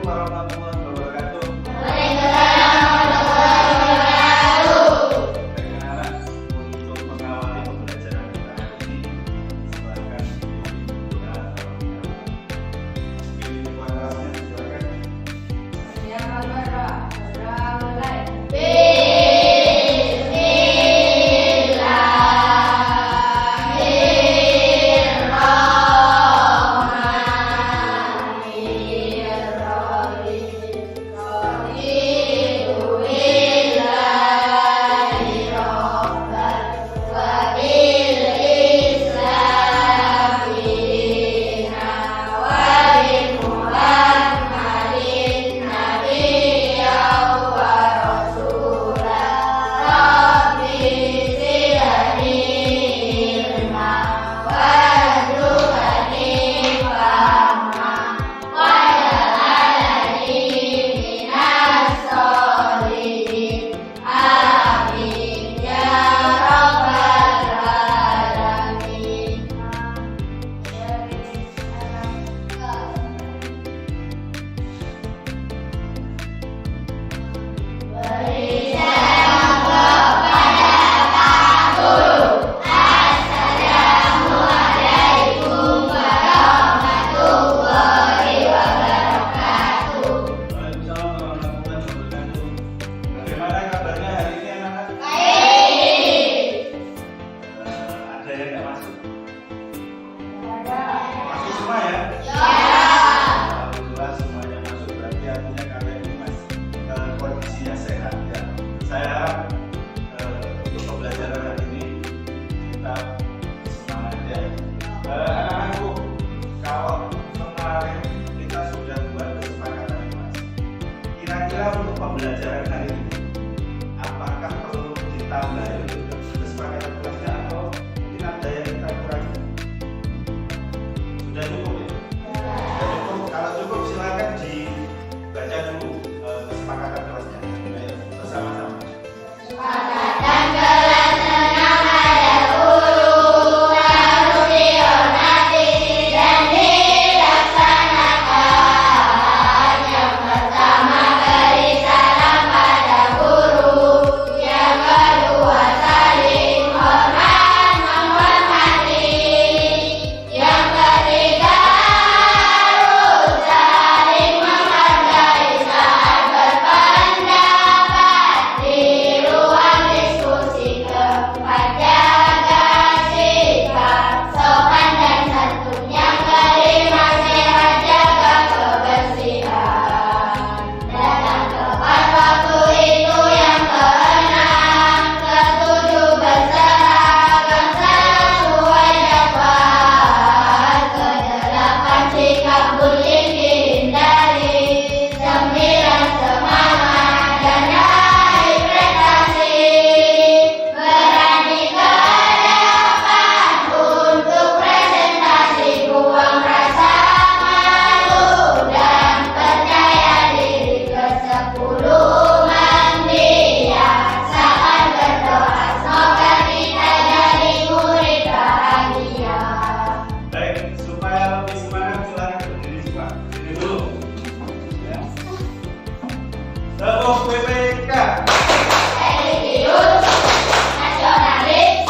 warahmatullahi wabarakatuh. Baik anak-anak, untuk mengawali pembelajaran kita hari ini, silakan dibuka mungkin ketua kelasnya silakan. Bagaimana kabarnya hari ini anak-anak? Ada yang nggak masuk? Masuk semua ya? Alhamdulillah semuanya masuk, berarti artinya kalian ini masih kondisinya sehat ya. Saya harap untuk pembelajaran hari ini kita semangat ya. Anak-anakku, kalau kemarin kita sudah buat kesepakatan kelas, kira-kira untuk pembelajaran hari ini apakah perlu ditambah untuk kesepakatan kelasnya atau mungkin ada yang kita kurangi? Sudah cukup ya? Sudah cukup. Kalau cukup silakan dibaca dulu kesepakatan kelasnya. Ayo bersama-sama. PPK Religius, nasionalis,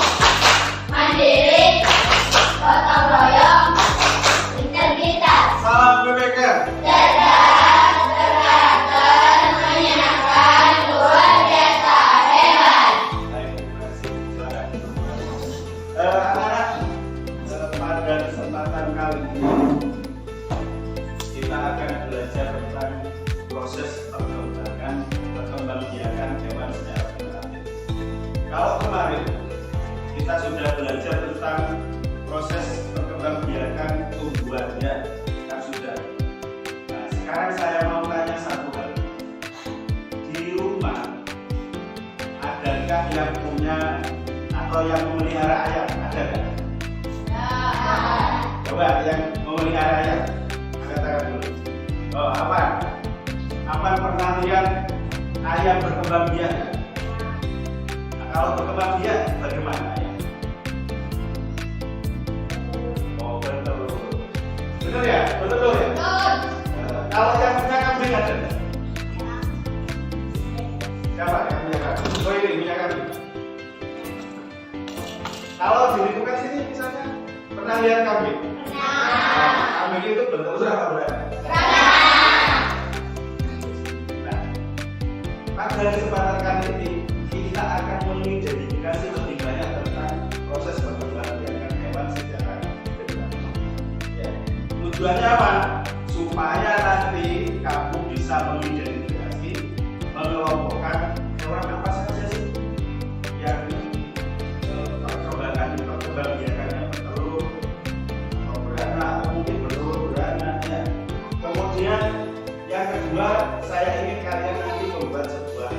mandiri, gotong royong, integritas. salam PPK. Cerdas, teratur, menyenangkan, luar biasa, hebat. Baik, terima kasih. Silakan. Anak-anak, pada kesempatan kali ini kita akan belajar tentang proses perkembangbiakan hewan secara vegetatif. Kalau kemarin kita sudah belajar tentang proses perkembangbiakan tumbuhannya, kan sudah. Nah, sekarang saya mau tanya satu hal. Di rumah, adakah yang punya atau yang memelihara ayam? Ada nggak? Coba yang memelihara ayam, angkat tangan dulu. Oh, apa? Apa pernah lihat ayam berkembang biak? Nah, kalau berkembang biak, bagaimana ayam? Oh, betul. Betul ya? Betul ya? Kalau yang punya kambing Siapa yang punya kambing? Oh ini punya kambing. Kalau di lingkungan sini misalnya pernah lihat kambing? Pernah. Kambing itu bentuknya apa berapa? Nah, pada kesempatan kali ini kita akan mengidentifikasi lebih banyak tentang proses perkembangbiakan hewan secara detail. Ya. Tujuannya apa? Supaya nanti kamu bisa mengidentifikasi, mengelompokkan hewan apa saja sih yang perkembangbiakannya bertelur atau beranak atau mungkin bertelur beranak ya. Kemudian yang kedua, saya ingin kalian nanti membuat sebuah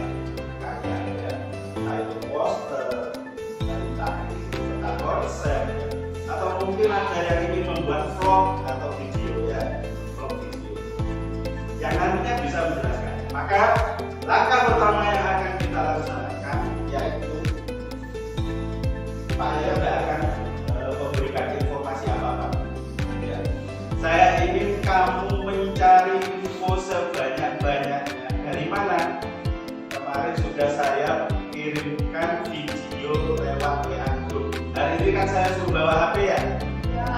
karya ya, yaitu poster, cerita konsep, atau mungkin ada yang ingin membuat vlog atau video ya, vlog video yang nantinya bisa menjelaskan. Maka langkah pertama yang akan kita laksanakan yaitu saya tidak akan memberikan informasi apa-apa ya. Saya ingin kamu mencari info sebanyak-banyaknya. Dari mana? Kemarin sudah saya kirimkan video lewat WA Group. Hari ini kan saya suruh bawa HP ya? Ya.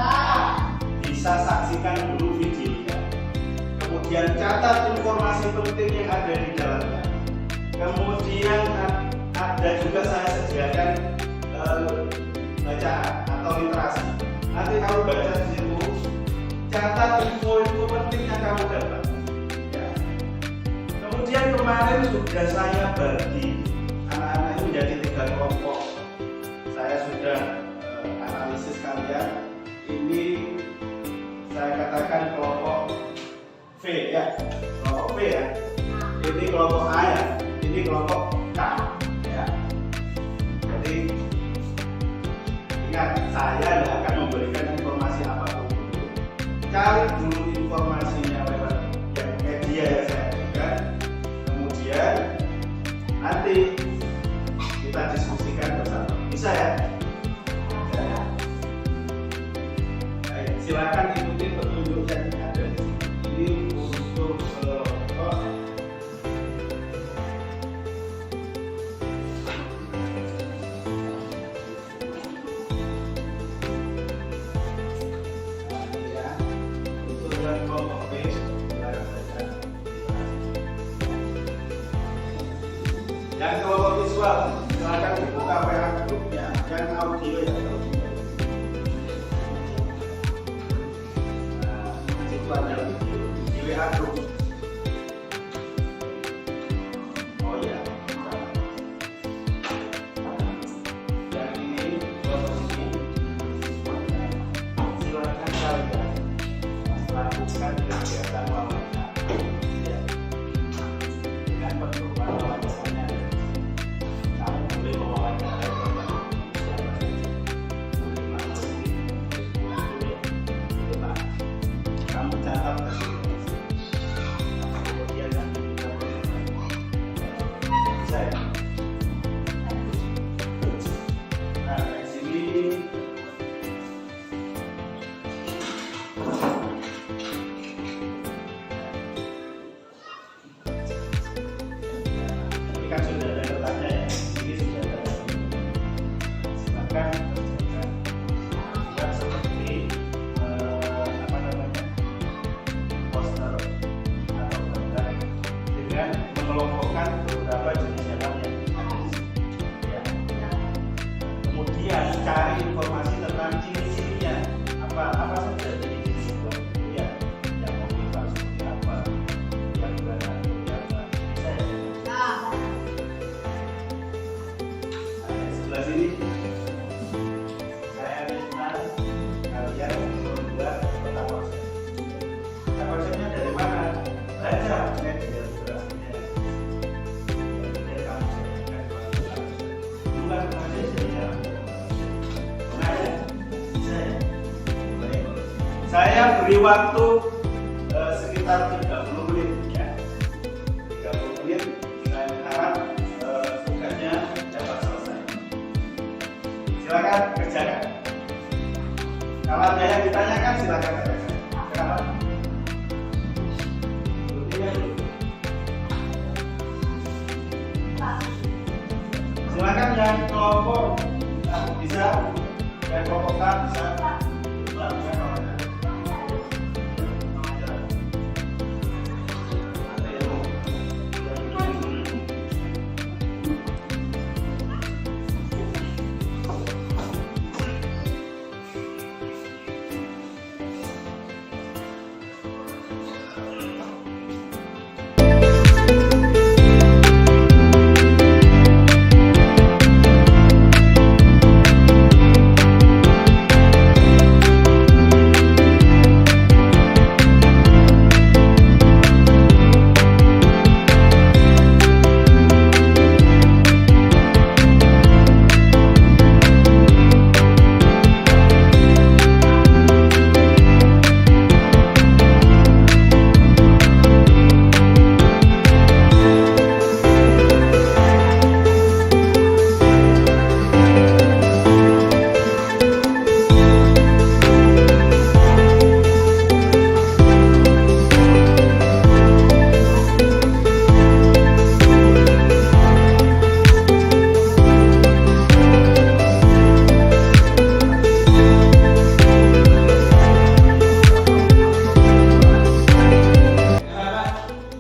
Bisa saksikan dulu videonya. Kemudian catat informasi penting yang ada di dalamnya. Kemudian ada juga saya sediakan bacaan atau literasi. Nanti kamu baca di situ, catat info-info penting yang kamu dapat. Ya. Kemudian kemarin sudah saya bagi anak-anak ini menjadi 3 kelompok. Saya sudah analisis kalian. Ini saya katakan kelompok V ya, kelompok V ya. Ini kelompok A ya. Ini kelompok K ya. Jadi ingat, saya tidak akan memberikan informasi apapun dulu. Cari dulu informasinya lewat yang media yang saya berikan. Kemudian nanti kita diskusikan bersama. Bisa ya? Ya. Baik, silakan ikuti petunjuk yang ada di sini. Ini untuk kelompok B, silakan saja. Yang kelompok visual, silakan dibuka WA grupnya. Yang audio ya, nah, itu ada video di WA grup. Oh ya. Yang ini kelompok ini, silakan kalian lakukan kegiatan wawancara ya. Dengan pertemuan wawancaranya kamu boleh mewawancarai siapa saja. Kamu catat kemudian nanti kita bisa ya. Nah dari sini kan sudah ada letaknya ya, ini sudah ada. Silakan buat seperti apa namanya, poster atau gambar dengan mengelompokkan beberapa jenis hewan yang ada di sini. Ya. Kemudian cari informasi tentang ciri-cirinya, apa saja ciri-ciri itu ya, yang motifan seperti apa, yang berat seperti apa. Bisa ya. Sebelah sini saya minta kalian membuat peta konsep. Peta konsepnya dari mana? Baca media biografinya. Kemudian kamu selesaikan bulan aja saja. Nah ya, bisa ya. Baik. Saya beri waktu sekitar 30 menit ya. 30 menit. Saya harap tugasnya dapat selesai. Silakan kerjakan. Kalau ada yang ditanyakan silakan kerjakan. Kenapa? Buktinya dulu. Silakan yang kelompok bisa, yang kelompok A bisa melakukan wawancara.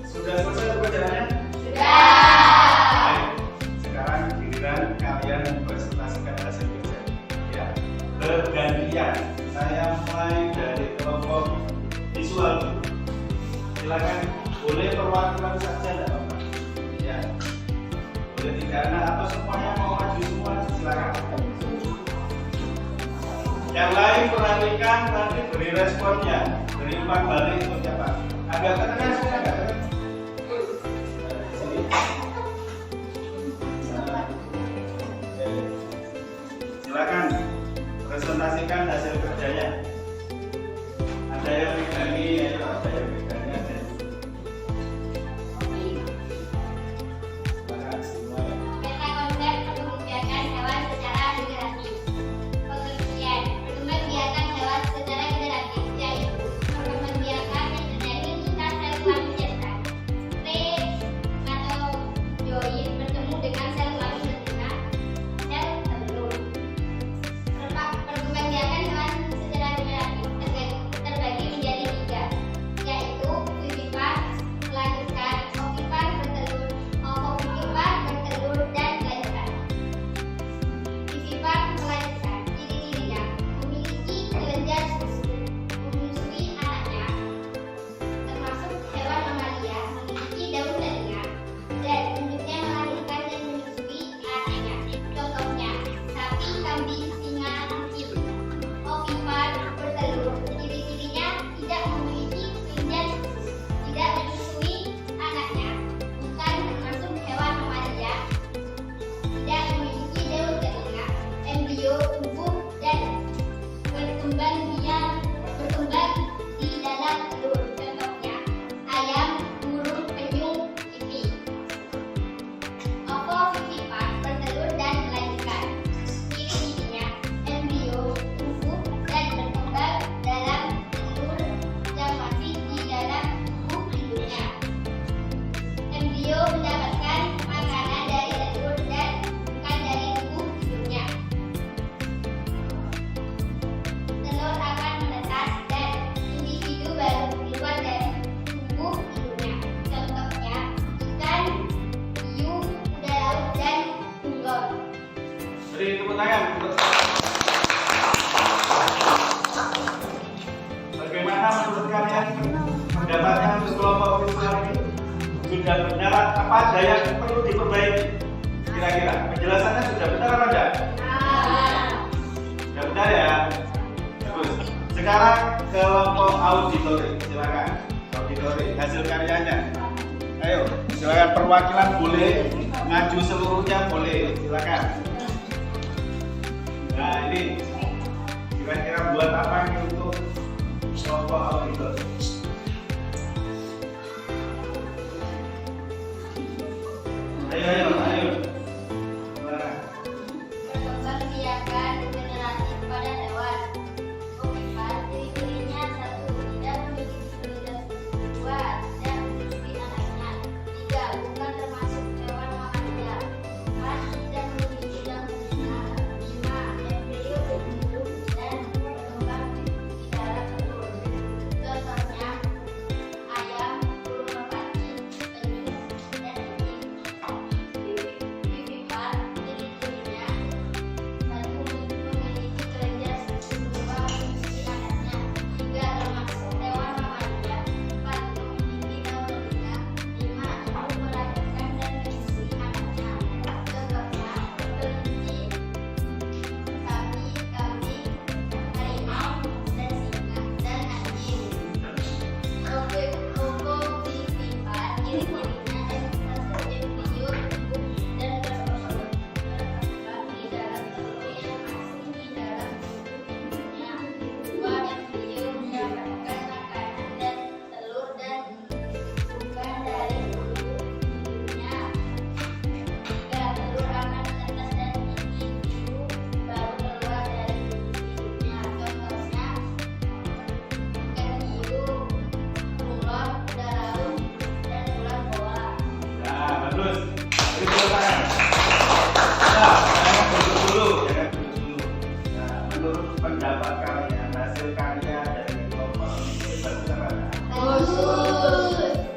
Sudah selesai pelajarannya? Baik. Sekarang giliran kalian presentasikan hasil kerja. Ya, bergantian. Saya mulai dari kelompok visual dulu. Silakan, boleh perwakilan saja tidak apa-apa. Ya, boleh 3 anak atau semuanya mau maju semua, silakan. Yang lain perhatikan, nanti beri responnya, beri umpan balik untuk siapa. Agak ketekan, agak ketekan. Silakan presentasikan hasil kerjanya. Ada yang megangi, ada yang megangi, ada yang silakan semua. Peta konsep perkembangan hewan secara generatif. Pengertian perkembangan hewan secara generatif yaitu perkembangan yang terjadi lintas sel kelamin jantan. T atau join bertemu dengan sel kelamin betina sel telur. Perkembangan hewan secara generatif terbagi menjadi 3, yaitu vivipar, melahirkan, ovipar, bertelur, ovovivipar, bertelur, dan melahirkan. Vivipar melahirkan, ciri-cirinya memiliki kelenjar susu, menyusui anaknya, termasuk hewan mamalia, memiliki daun telinga, dan induknya melahirkan dan menyusui anaknya. Contohnya, sapi, kambing, singa, kucing. Ovipar bertelur, ciri-cirinya tidak memiliki kelenjar susu, tidak menyusui anaknya, bukan termasuk hewan mamalia, tidak memiliki daun telinga, embrio tumbuh dan berkembang di dalam telur. Contohnya, ayam, burung, penyu, itik. Ovovivipar bertelur dan melahirkan. Ciri-cirinya embrio tumbuh dan berkembang dalam telur yang masih di dalam tubuh induknya. Embrio mendapatkan makanan dari telur dan bukan dari tubuh induknya. Telur akan menetas dan individu baru keluar dari tubuh induknya. Contohnya, ikan, hiu, kuda laut, dan unggur. Beri tepuk tangan untuk bagaimana menurut kalian mendapatkan kelompok visual ini? Sudah benar apa ada yang perlu diperbaiki? Kira-kira penjelasannya sudah benar apa enggak? Sudah benar ya? Bagus. Sekarang kelompok auditori, silakan. Auditori, hasil karyanya. Ayo, silakan perwakilan boleh, maju seluruhnya boleh, silakan. Nah ini kira-kira buat apa ini untuk kelompok auditor? Ayo. Nah, Perkembangbiakan generatif pada hewan. Ovipar, ciri-cirinya 1, tidak memiliki kelenjar susu. 2, tidak menyusui anaknya. 3, bukan termasuk hewan mamalia. 4, tidak memiliki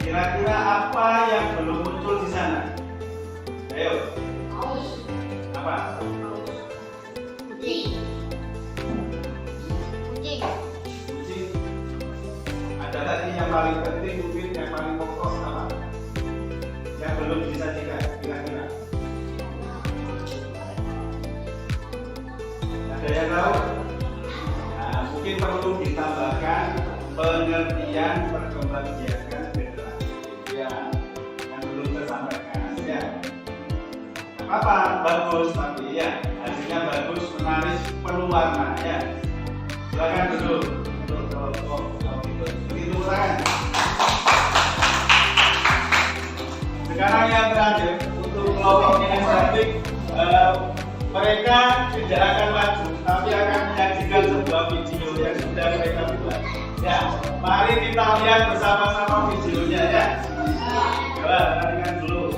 Kira-kira apa yang belum muncul di sana? Ayo. Apa? Kucing. Ada tadi yang paling penting, mungkin yang paling pokok apa? Yang belum disajikan, kira-kira. Ada yang tahu? Nah, mungkin perlu ditambahkan pengertian perkembangbiakan generasi. Ya, yang belum tersampaikan. Ya, apa? Bagus, tapi ya hasilnya bagus, menarik, penuh warna. Ya, silakan duduk. Begitu tangan. Sekarang yang terakhir untuk kelompok inisiatif, mereka tidak akan maju, tapi akan menyajikan sebuah video yang sudah mereka buat. Ya, mari kita lihat bersama-sama videonya ya. Coba tarikan dulu.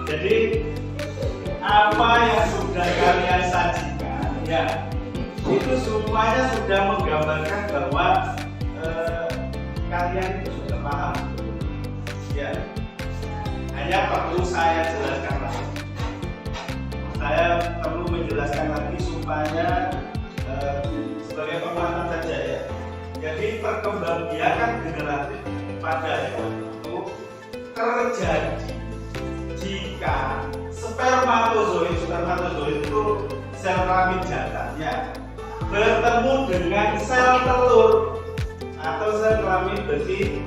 Jadi apa yang sudah kalian sajikan ya itu semuanya sudah menggambarkan bahwa kalian itu sudah paham ya, hanya perlu saya jelaskan lagi. Saya perlu menjelaskan lagi supaya sebagai penguatan saja ya. Jadi perkembangbiakan generatif pada hewan itu terjadi jika spermatozoid itu sel kelamin jantannya bertemu dengan sel telur atau sel kelamin betina.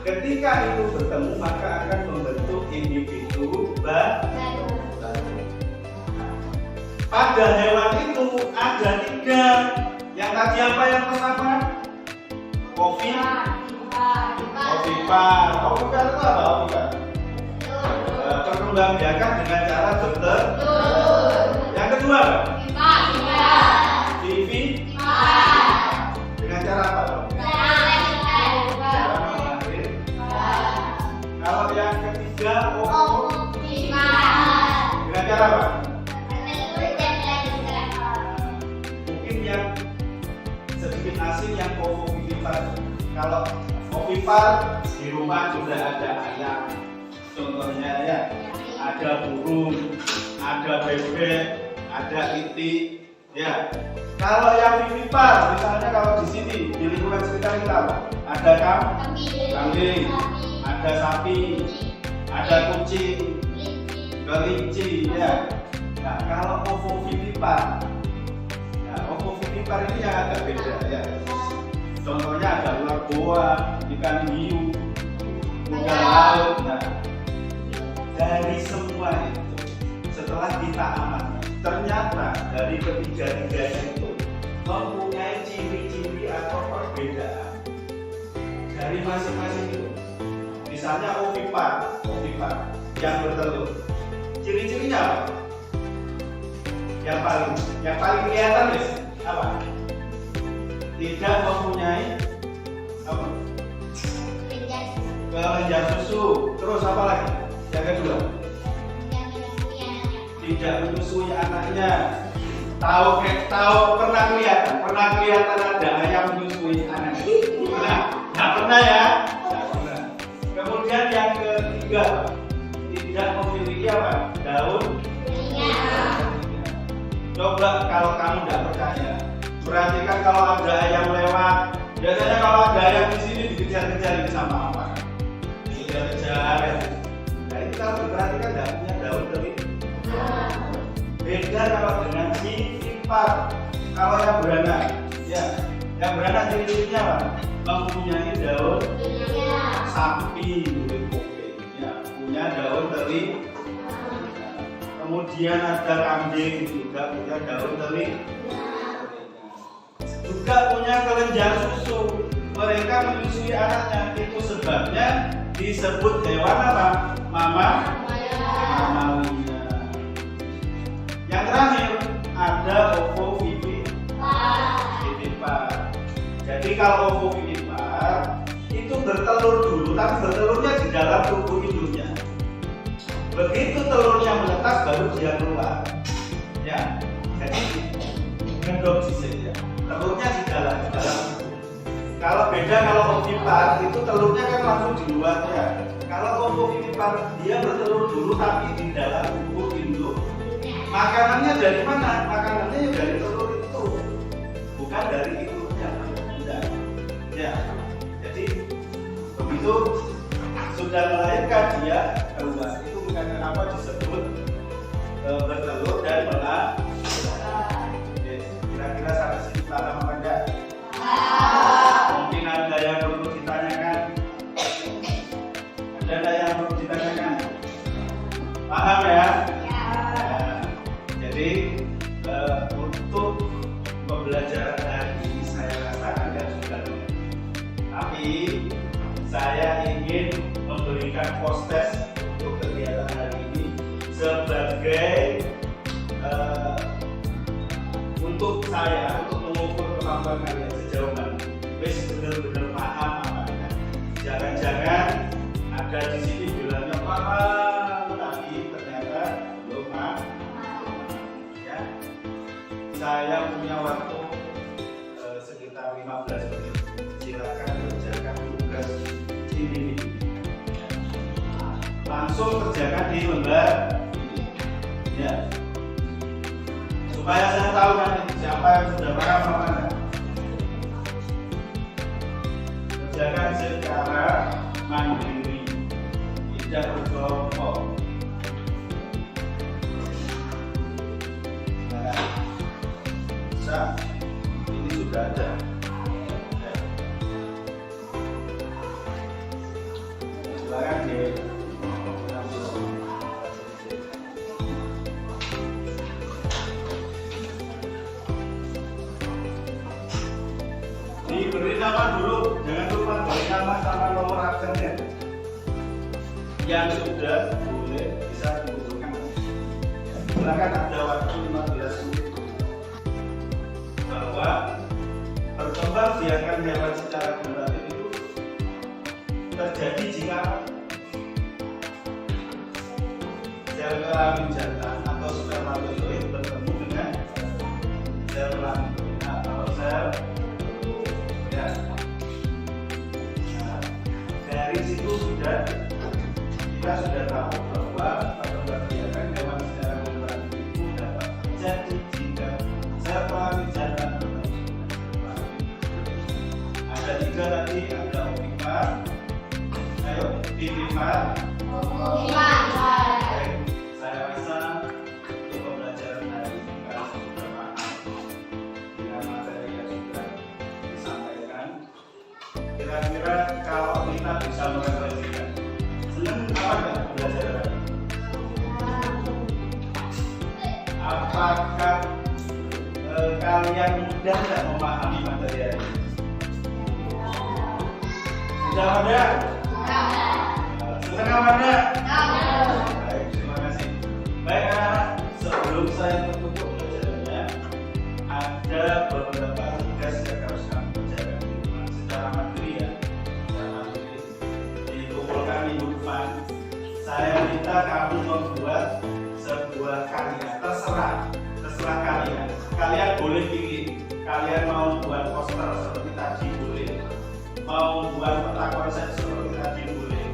Ketika itu bertemu maka akan membentuk individu baru. Pada hewan itu ada 3. Yang tadi apa yang pertama? Ovipar. Ovipar itu apa? Ovipar perkembangbiakan dengan cara bertelur. cara apa? Bertelur dan melahirkan. Mungkin yang sedikit asing yang ovovivipar. Kalau ovipar di rumah juga ada ayam, contohnya ya, ada burung, ada bebek, ada itik, ya. Kalau yang vivipar, misalnya kalau di sini di lingkungan sekitar kita ada kambing, ada sapi, ada kucing, kelinci, ya. Nah, kalau ovovivipar, nah, ovovivipar ini yang agak beda, ya. Contohnya ada ular boa, ikan hiu, kuda laut. Nah, dari semua itu, setelah kita amati, ternyata dari ketiga-tiganya itu mempunyai ciri-ciri atau perbedaan dari masing-masing itu. Misalnya ovipar yang bertelur, ciri-cirinya apa? Yang paling kelihatan guys, apa? Tidak mempunyai apa? Kelenjar susu. Terus apa lagi? Yang kedua, tidak menyusui anaknya. Tahu pernah kelihatan ada ayam menyusui anaknya? Nggak pernah ya? Nggak pernah. Kemudian yang ketiga, tidak memiliki apa? Daun. Coba kalau kamu nggak percaya, perhatikan kalau ada ayam lewat. Biasanya kalau ada ayam di sini dikejar-kejar ini sama apa? Dikejar-kejar. Nah itu kalau diperhatikan nggak punya daun dari. Beda kalau dengan vivipar. Kalau yang beranak, ya, yang beranak ciri-cirinya apa? Mempunyai daun sapi, ya, punya daun teri. Kemudian ada kambing juga punya daun teri. Juga punya kelenjar susu. Mereka menyusui anaknya. Itu sebabnya disebut hewan apa? Mamalia. Yang terakhir ada ovovivipar. Jadi kalau ovovivipar itu bertelur dulu, tapi bertelurnya di dalam tubuh induknya. Begitu telurnya menetas baru dia keluar. Ya, jadi ngendok sisanya. Telurnya di dalam tubuh. Kalau beda kalau ovipar itu telurnya kan langsung di luar ya. Kalau ovovivipar dia bertelur dulu tapi di dalam tubuh induk. Makanannya dari mana? Makanannya dari telur itu, bukan dari induknya. Ya, jadi begitu sudah melahirkan dia keluar. Itu bukan kenapa disebut bertelur dan melahirkan. Kira-kira sampai sini paham apa enggak? Mungkin ada yang perlu ditanyakan. Ada yang perlu ditanyakan. Paham ya? Jadi untuk pembelajaran hari ini saya rasa Anda sudah mengerti. Tapi saya ingin memberikan post-test untuk kegiatan hari ini sebagai untuk saya untuk mengukur kemampuan kalian sejauh mana. Wes benar-benar paham apa enggak? Jangan-jangan ada di sini bilangnya paham, tapi ternyata belum paham. Saya punya waktu sekitar 15 menit. Silakan kerjakan tugas ini. Langsung kerjakan di lembar ini. Ya. Supaya saya tahu nanti siapa yang sudah paham apa enggak. Kerjakan secara mandiri, tidak berkelompok. Ini sudah ada. Silakan diberi nama dulu, jangan lupa beri nama sama nomor absennya. Yang sudah boleh bisa dihubungkan. Silakan ada waktu 15 menit. Bahwa berkembang biakan hewan secara generatif itu terjadi jika sel kelamin jantan atau menjadi jika serta jalan. Ada 3 tadi, ada Opika. Ayo, Pipipa. Baik, saya rasa untuk pembelajaran hari ini kalian sudah paham dengan materi yang sudah disampaikan. Kira-kira kalau kita bisa merefleksikan, senang apa enggak belajar hari ini? Apakah kalian mudah nggak memahami materi hari ini? Sudah ada? Senang apa enggak? Baik, terima kasih. Baik anak-anak, sebelum saya tutup pelajarannya, ada beberapa tugas yang harus kamu kerjakan di rumah secara materi ya. Secara materi. Dikumpulkan minggu depan. Saya minta kamu membuat sebuah karya, terserah kalian. Kalian boleh pilih. Kalian mau buat poster seperti tadi boleh. Mau buat peta konsep seperti tadi boleh.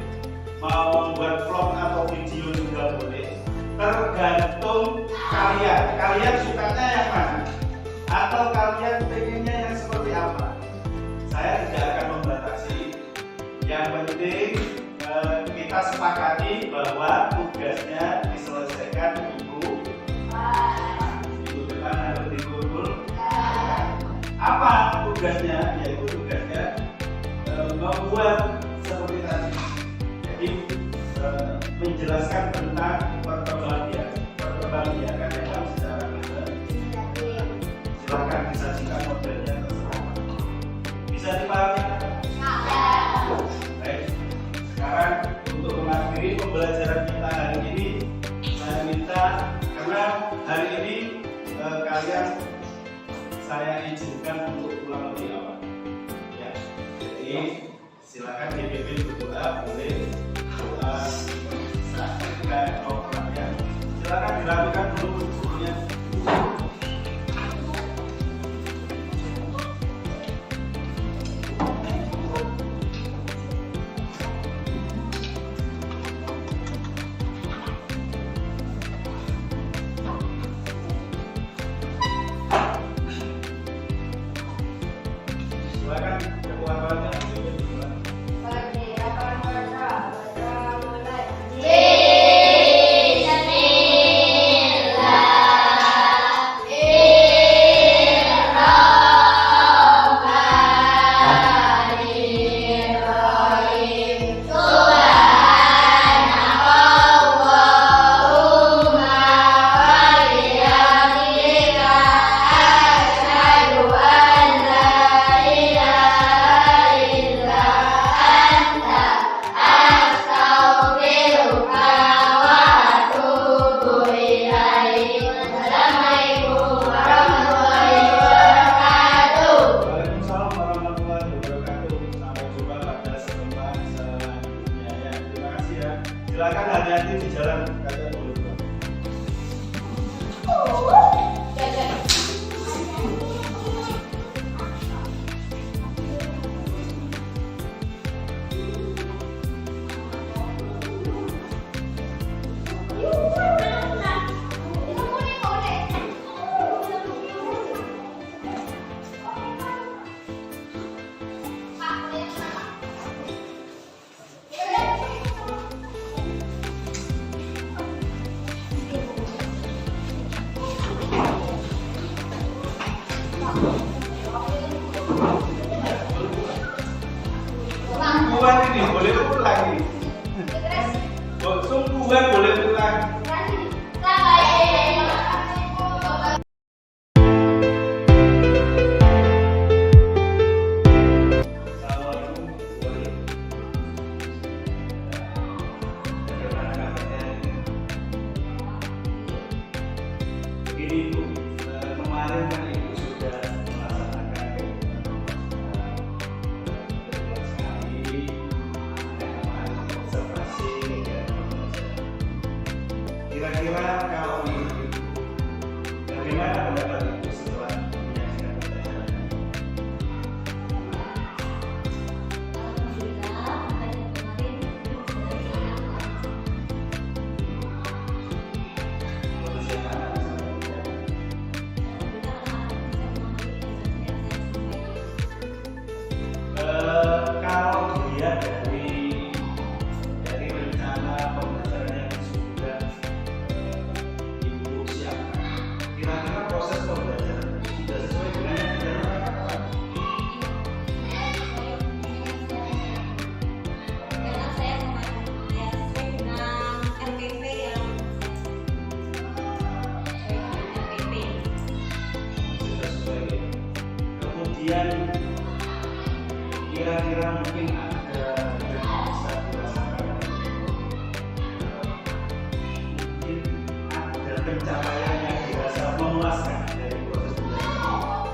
Mau membuat vlog atau video juga boleh, tergantung kalian sukanya yang mana atau kalian pengennya yang seperti apa. Saya tidak akan membatasi, yang penting kita sepakati bahwa tugasnya diselesaikan minggu depan harus dikumpul. Apa tugasnya? Yaitu tugasnya membuat seperti tadi. Jadi menjelaskan tentang perkembangbiakan hewan secara global. Silakan disajikan modelnya terserah. Bisa dipahami? Baik. Sekarang untuk mengakhiri pembelajaran kita hari ini, saya minta karena hari ini kalian saya izinkan untuk pulang lebih awal. Ya. Jadi silakan DPP berdoa boleh. Silakan dilakukan dulu sebelumnya. Silakan ketua-ketuanya. Yeay, kemudian kira-kira mungkin ada yang bisa dirasakan, mungkin ada pencapaian yang dirasa memuaskan dari proses belajar.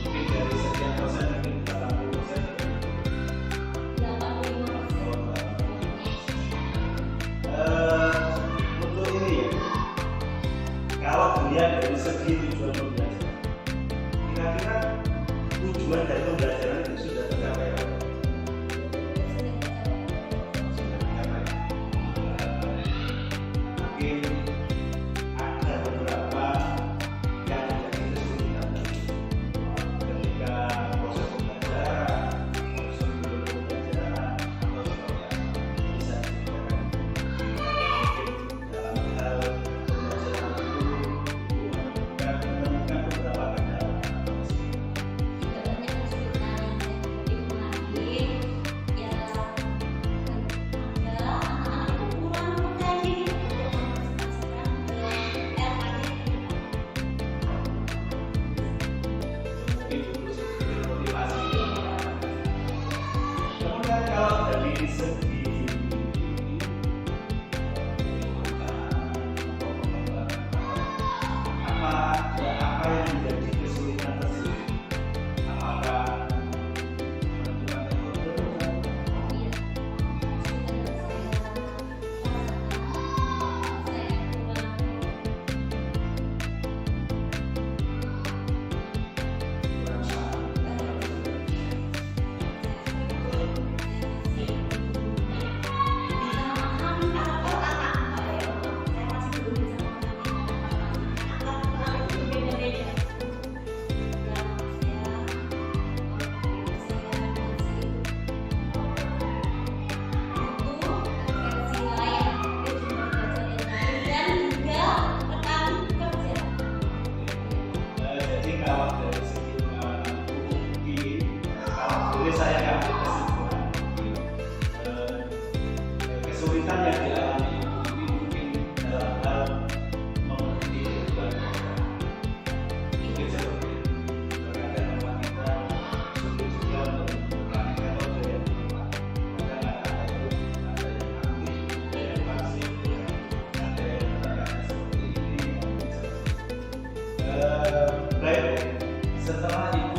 Mungkin dari sekian persen mungkin 80%. Untuk ini ya, kalau dilihat dari segi tujuan pembelajaran, kira-kira tujuan dari pembelajaran itu sudah tercapai apa? Sudah tercapai. Mungkin ada beberapa yang menjadi kesulitan ketika proses pembelajaran, proses sebelum pembelajaran, atau seperti apa bisa diceritakan. Mungkin dalam hal pembelajaran itu menemukan beberapa kendala atau masalah. Mungkin itu sebagai motivasi. Kemudian kalau dari segi apa yang menjadi kesulitan tersebut? Apakah menentukan metode? Jadi kalau dari segi mungkin kalau boleh saya ambil kesimpulan, kesulitan yang dialami ini mungkin dalam hal mengerti tujuan program. Mungkin seperti itu. Terkadang memang kita sulit juga menemukan metode yang tepat. Kadang ada yang aktif, ada yang pasif, ada yang pendekatannya seperti ini, baik. Setelah itu